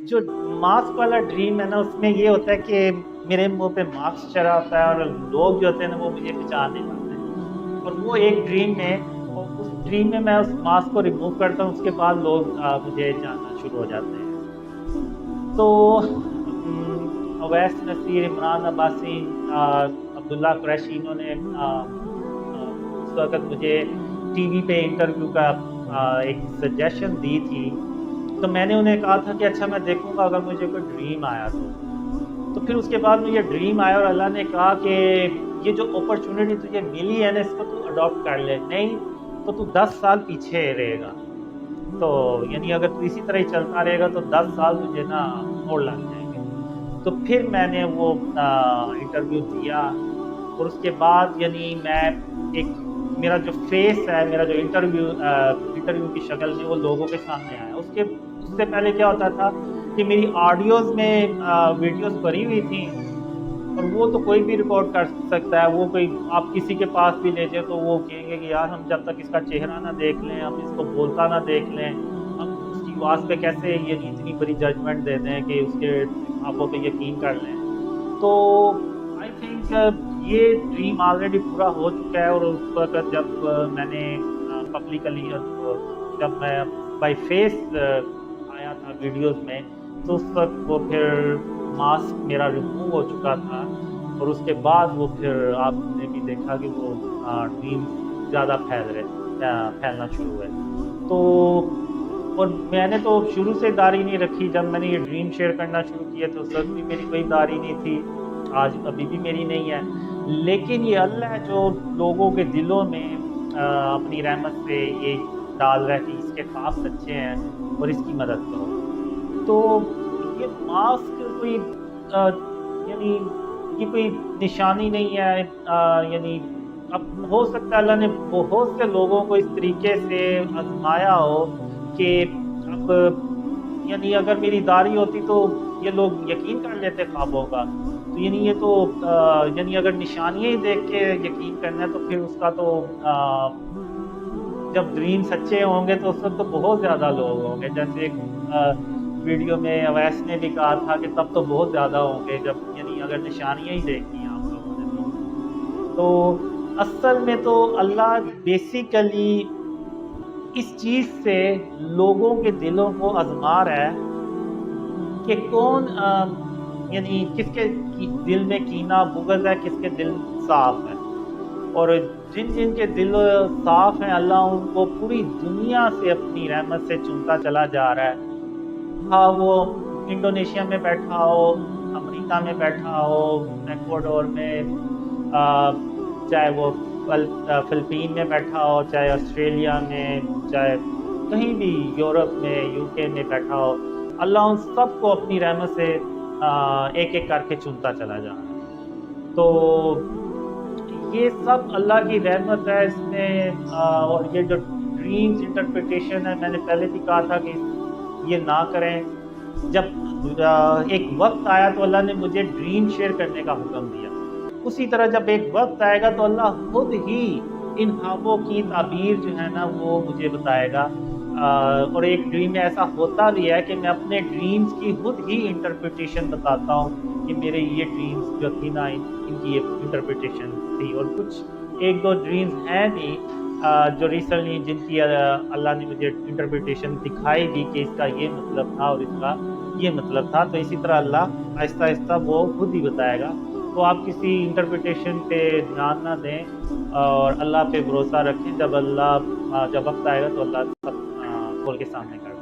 جو मास्क वाला ड्रीम है ना, उसमें ये होता है कि मेरे मुंह पे मास्क चढ़ा होता है और लोग जो होते हैं ना वो मुझे पहचान नहीं पाते हैं। और वो एक ड्रीम में, और उस ड्रीम में मैं उस मास्क को रिमूव करता हूँ, उसके बाद लोग मुझे जानना शुरू हो जाते हैं। तो अवैस नसीर, इमरान अब्बासी, अब्दुल्ला कुरैशी, इन्होंने उस वक्त मुझे टीवी पे इंटरव्यू का एक सजेशन दी थी। तो मैंने उन्हें कहा था कि अच्छा मैं देखूंगा अगर मुझे कोई ड्रीम आया तो फिर उसके बाद मुझे ड्रीम आया और अल्लाह ने कहा कि ये जो अपॉर्चुनिटी तुझे मिली है ना, इसको तू अडॉप्ट कर ले, नहीं तो तू 10 साल पीछे रहेगा। तो यानी अगर तू इसी तरह ही चलता रहेगा तो 10 साल तुझे ना और लग जाएंगे। तो फिर मैंने वो इंटरव्यू दिया और उसके बाद यानी मैं एक, मेरा जो फेस है, मेरा जो इंटरव्यू की शक्ल में वो लोगों के सामने आया। उससे पहले क्या होता था कि मेरी ऑडियोज़ में वीडियोज़ भरी हुई थी और वो तो कोई भी रिकॉर्ड कर सकता है। वो कोई आप किसी के पास भी ले जाए तो वो कहेंगे कि यार हम जब तक इसका चेहरा ना देख लें, हम इसको बोलता ना देख लें, हम उसकी आवाज़ पे कैसे ये इतनी बड़ी जजमेंट दे दें कि उसके ख्वाबों पे यकीन कर लें। तो आई थिंक ये ड्रीम ऑलरेडी पूरा हो चुका है। और उस वक्त जब मैंने पब्लिकली, जब मैं बाय फेस आया था वीडियोस में, तो उस वक्त वो फिर मास्क मेरा रिमूव हो चुका था। और उसके बाद वो फिर आपने भी देखा कि वो ड्रीम ज़्यादा फैलना शुरू हुए। तो और मैंने तो शुरू से दाढ़ी नहीं रखी। जब मैंने ये ड्रीम शेयर करना शुरू किया तो उस वक्त भी मेरी कोई दाढ़ी नहीं थी, आज अभी भी मेरी नहीं है। लेकिन ये अल्लाह है जो लोगों के दिलों में अपनी रहमत से ये डाल रहा है कि इसके ख्वाब सच्चे हैं और इसकी मदद करो। तो ये मास्क कोई यानी ये कोई निशानी नहीं है। यानी अब हो सकता है अल्लाह ने बहुत से लोगों को इस तरीके से आजमाया हो कि अब यानी अगर मेरी दाढ़ी होती तो ये लोग यकीन कर लेते ख्वाबों का। तो यानी ये तो यानी अगर निशानियाँ ही देख के यकीन करना है तो फिर उसका तो जब ड्रीम सच्चे होंगे तो उस वक्त तो बहुत ज़्यादा लोग होंगे। जैसे एक वीडियो में अवैस ने भी कहा था कि तब तो बहुत ज़्यादा होंगे जब यानी अगर निशानियाँ ही देखी हैं आप लोगों ने। तो असल में तो अल्लाह बेसिकली इस चीज़ से लोगों के दिलों को आजमा रहा है कि कौन यानी किसके दिल में कीना बुग़्ज़ है, किसके दिल साफ़ है। और जिन जिन के दिल साफ़ हैं अल्लाह उनको पूरी दुनिया से अपनी रहमत से चुनता चला जा रहा है। हाँ, वो इंडोनेशिया में बैठा हो, अमेरिका में बैठा हो, इक्वाडोर में, चाहे वो फिलिपीन में बैठा हो, चाहे ऑस्ट्रेलिया में, चाहे कहीं भी यूरोप में, यूके में बैठा हो, अल्लाह उन सबको अपनी रहमत से एक एक करके चुनता चला जा रहा है। तो ये सब अल्लाह की रहमत है इसमें। और ये जो ड्रीम्स इंटरप्रिटेशन है, मैंने पहले भी कहा था कि ये ना करें। जब एक वक्त आया तो अल्लाह ने मुझे ड्रीम शेयर करने का हुक्म दिया। उसी तरह जब एक वक्त आएगा तो अल्लाह खुद ही इन ख्वाबों की ताबीर जो है ना वो मुझे बताएगा। और एक ड्रीम में ऐसा होता भी है कि मैं अपने ड्रीम्स की खुद ही इंटरप्रिटेशन बताता हूँ कि मेरे ये ड्रीम्स जो थी ना इनकी ये इंटरप्रिटेशन थी। और कुछ एक दो ड्रीम्स हैं भी जो रिसेंटली जिनकी अल्लाह ने मुझे इंटरप्रिटेशन दिखाई भी कि इसका ये मतलब था और इसका ये मतलब था। तो इसी तरह अल्लाह आहिस्ता आहिस्ता वो खुद ही बताएगा। तो आप किसी इंटरप्रिटेशन पे ध्यान ना दें और अल्लाह पे भरोसा रखें। जब वक्त आएगा तो अल्लाह सब खोल के सामने कर